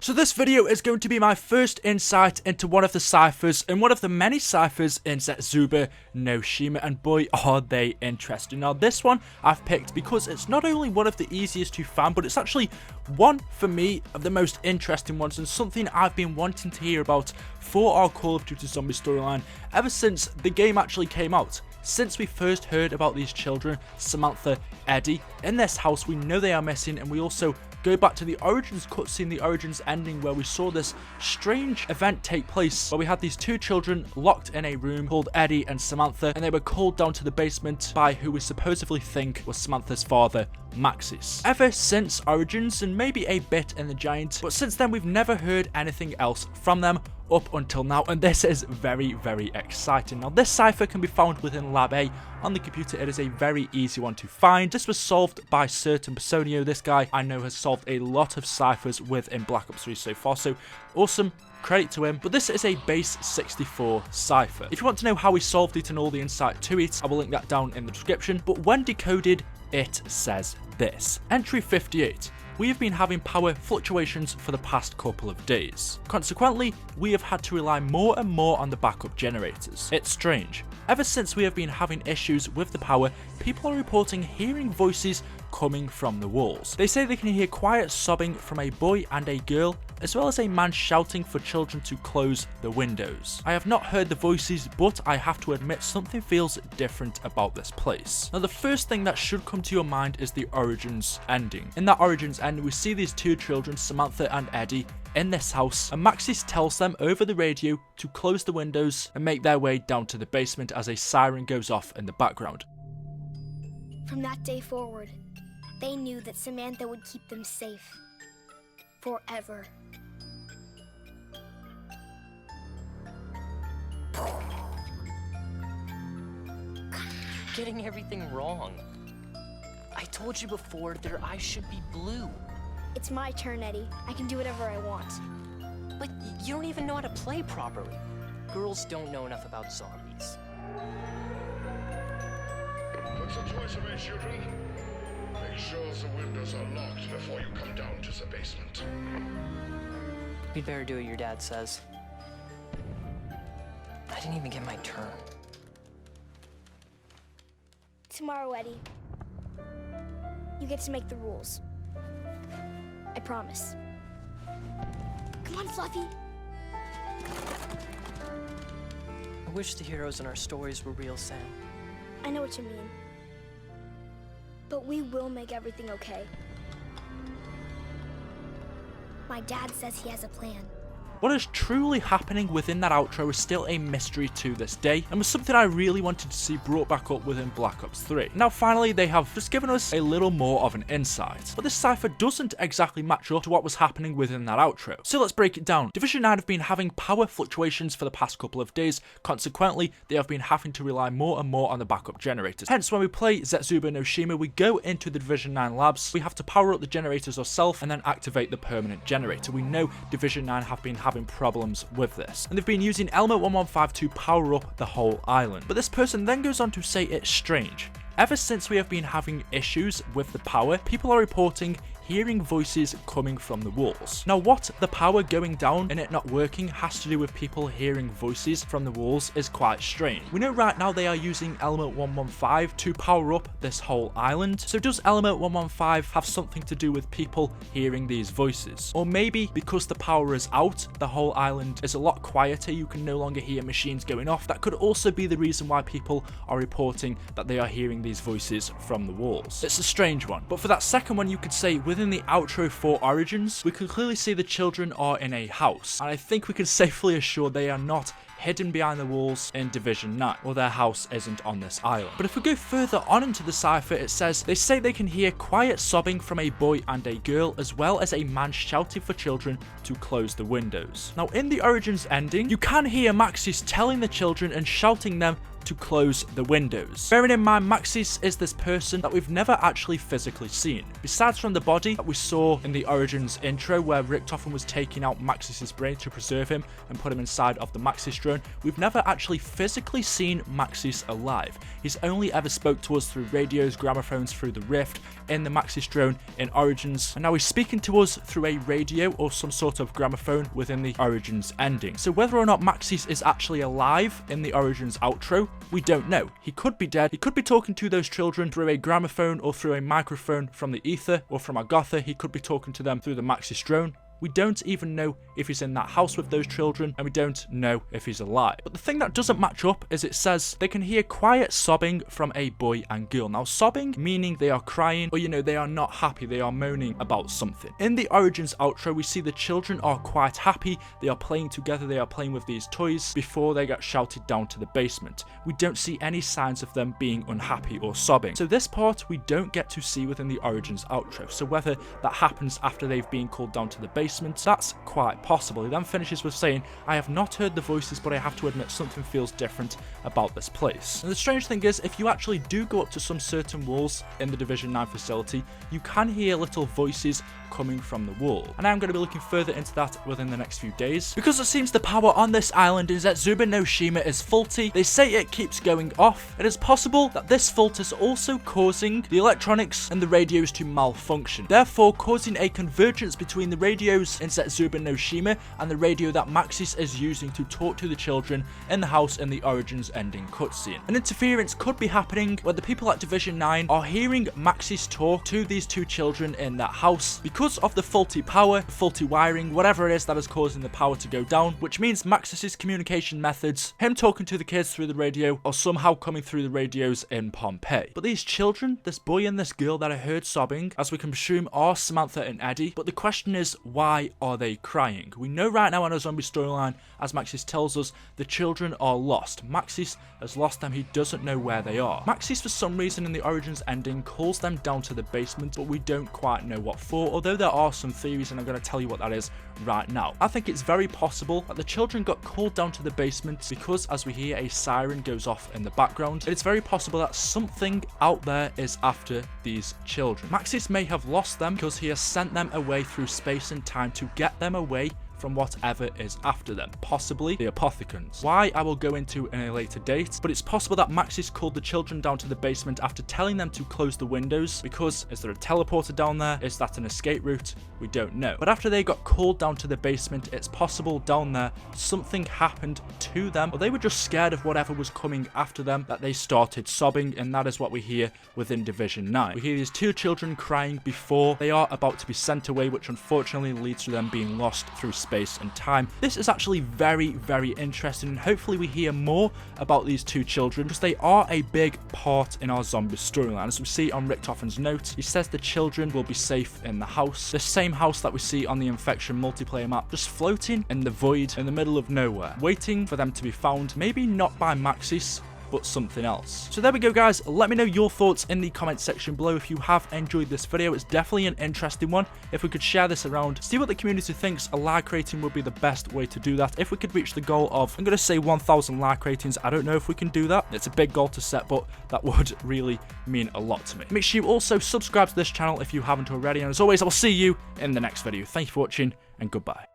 So this video is going to be my first insight into one of the ciphers and one of the many ciphers in Zetsubou no Shima, and boy are they interesting. Now this one I've picked because it's not only one of the easiest to find, but it's actually one, for me, of the most interesting ones and something I've been wanting to hear about for our Call of Duty Zombie storyline ever since the game actually came out. Since we first heard about these children, Samantha, Eddie, in this house, we know they are missing, and we also go back to the Origins cutscene, the Origins ending, where we saw this strange event take place, where we had these two children locked in a room called Eddie and Samantha, and they were called down to the basement by who we supposedly think was Samantha's father, Maxis. Ever since Origins, and maybe a bit in the Giant, but since then we've never heard anything else from them up until now, and this is very, very exciting. Now this cipher can be found within Lab A on the computer. It is a very easy one to find. This was solved by certain Personio. This guy I know has solved a lot of ciphers within Black Ops 3 so far, so awesome, credit to him. But this is a base 64 cipher. If you want to know how he solved it and all the insight to it, I will link that down in the description. But when decoded, it says this: entry 58. We have been having power fluctuations for the past couple of days. Consequently, we have had to rely more and more on the backup generators. It's strange. Ever since we have been having issues with the power, people are reporting hearing voices coming from the walls. They say they can hear quiet sobbing from a boy and a girl, as well as a man shouting for children to close the windows. I have not heard the voices, but I have to admit something feels different about this place. Now the first thing that should come to your mind is the Origins ending. In that Origins ending, we see these two children, Samantha and Eddie, in this house, and Maxis tells them over the radio to close the windows and make their way down to the basement as a siren goes off in the background. From that day forward, they knew that Samantha would keep them safe. Forever. Getting everything wrong. I told you before their eyes should be blue. It's my turn, Eddie. I can do whatever I want. But you don't even know how to play properly. Girls don't know enough about zombies. What's the choice of it, children? Make sure the windows are locked before you come down to the basement. You'd better do what your dad says. I didn't even get my turn. Tomorrow, Eddie, you get to make the rules. I promise. Come on, Fluffy. I wish the heroes in our stories were real, Sam. I know what you mean. But we will make everything okay. My dad says he has a plan. What is truly happening within that outro is still a mystery to this day, and was something I really wanted to see brought back up within Black Ops 3. Now finally they have just given us a little more of an insight, but this cipher doesn't exactly match up to what was happening within that outro. So let's break it down. Division 9 have been having power fluctuations for the past couple of days, consequently they have been having to rely more and more on the backup generators. Hence when we play Zetsubou no Shima, we go into the Division 9 labs, we have to power up the generators ourselves and then activate the permanent generator. We know Division 9 have been having problems with this, and they've been using Element 115 to power up the whole island. But this person then goes on to say it's strange. Ever since we have been having issues with the power, people are reporting hearing voices coming from the walls. Now what the power going down and it not working has to do with people hearing voices from the walls is quite strange. We know right now they are using Element 115 to power up this whole island, so does Element 115 have something to do with people hearing these voices? Or maybe because the power is out, the whole island is a lot quieter, you can no longer hear machines going off. That could also be the reason why people are reporting that they are hearing these voices from the walls. It's a strange one. But for that second one, you could say within the outro for Origins, we can clearly see the children are in a house, and I think we can safely assure they are not hidden behind the walls in Division 9, or their house isn't on this island. But if we go further on into the cipher, it says they say they can hear quiet sobbing from a boy and a girl, as well as a man shouting for children to close the windows. Now in the Origins ending, you can hear Maxis telling the children and shouting them to close the windows. Bearing in mind, Maxis is this person that we've never actually physically seen. Besides from the body that we saw in the Origins intro, where Richtofen was taking out Maxis' brain to preserve him and put him inside of the Maxis drone, drone, we've never actually physically seen Maxis alive. He's only ever spoke to us through radios, gramophones, through the rift, in the Maxis drone in Origins, and now he's speaking to us through a radio or some sort of gramophone within the Origins ending. So whether or not Maxis is actually alive in the Origins outro, we don't know. He could be dead, he could be talking to those children through a gramophone or through a microphone from the ether or from Agatha, he could be talking to them through the Maxis drone. We don't even know if he's in that house with those children, and we don't know if he's alive. But the thing that doesn't match up is it says they can hear quiet sobbing from a boy and girl. Now, sobbing meaning they are crying, or they are not happy, they are moaning about something. In the Origins outro, we see the children are quite happy, they are playing together, they are playing with these toys before they get shouted down to the basement. We don't see any signs of them being unhappy or sobbing. So this part we don't get to see within the Origins outro. So whether that happens after they've been called down to the basement, that's quite possible. He then finishes with saying, I have not heard the voices, but I have to admit something feels different about this place. And the strange thing is, if you actually do go up to some certain walls in the Division 9 facility, you can hear little voices coming from the wall. And I'm going to be looking further into that within the next few days, because it seems the power on this island in Zetsubou no Shima is faulty. They say it keeps going off. It is possible that this fault is also causing the electronics and the radios to malfunction, therefore causing a convergence between the radios in Zetsubou no Shima and the radio that Maxis is using to talk to the children in the house in the Origins ending cutscene. An interference could be happening where the people at Division 9 are hearing Maxis talk to these two children in that house because of the faulty power, faulty wiring, whatever it is that is causing the power to go down, which means Maxis's communication methods, him talking to the kids through the radio, are somehow coming through the radios in Pompeii. But these children, this boy and this girl that I heard sobbing, as we can presume are Samantha and Eddie, but the question is, why are they crying? We know right now on our zombie storyline, as Maxis tells us, the children are lost. Maxis has lost them, he doesn't know where they are. Maxis for some reason in the Origins ending calls them down to the basement, but we don't quite know what for, although there are some theories and I'm going to tell you what that is right now. I think it's very possible that the children got called down to the basement because as we hear a siren goes off in the background, it's very possible that something out there is after these children. Maxis may have lost them because he has sent them away through space and time to get them away from whatever is after them, possibly the Apothecans. Why, I will go into in a later date, but it's possible that Maxis called the children down to the basement after telling them to close the windows, because is there a teleporter down there? Is that an escape route? We don't know. But after they got called down to the basement, it's possible down there something happened to them, or they were just scared of whatever was coming after them, that they started sobbing, and that is what we hear within Division 9. We hear these two children crying before they are about to be sent away, which unfortunately leads to them being lost through space and time. This is actually very, very interesting, and hopefully we hear more about these two children, because they are a big part in our zombie storyline. As we see on Richtofen's note, he says the children will be safe in the house, the same house that we see on the Infection multiplayer map, just floating in the void in the middle of nowhere, waiting for them to be found, maybe not by Maxis, but something else. So there we go, guys. Let me know your thoughts in the comment section below if you have enjoyed this video. It's definitely an interesting one. If we could share this around, see what the community thinks, a like rating would be the best way to do that. If we could reach the goal of, I'm going to say 1,000 like ratings, I don't know if we can do that. It's a big goal to set, but that would really mean a lot to me. Make sure you also subscribe to this channel if you haven't already, and as always, I will see you in the next video. Thank you for watching, and goodbye.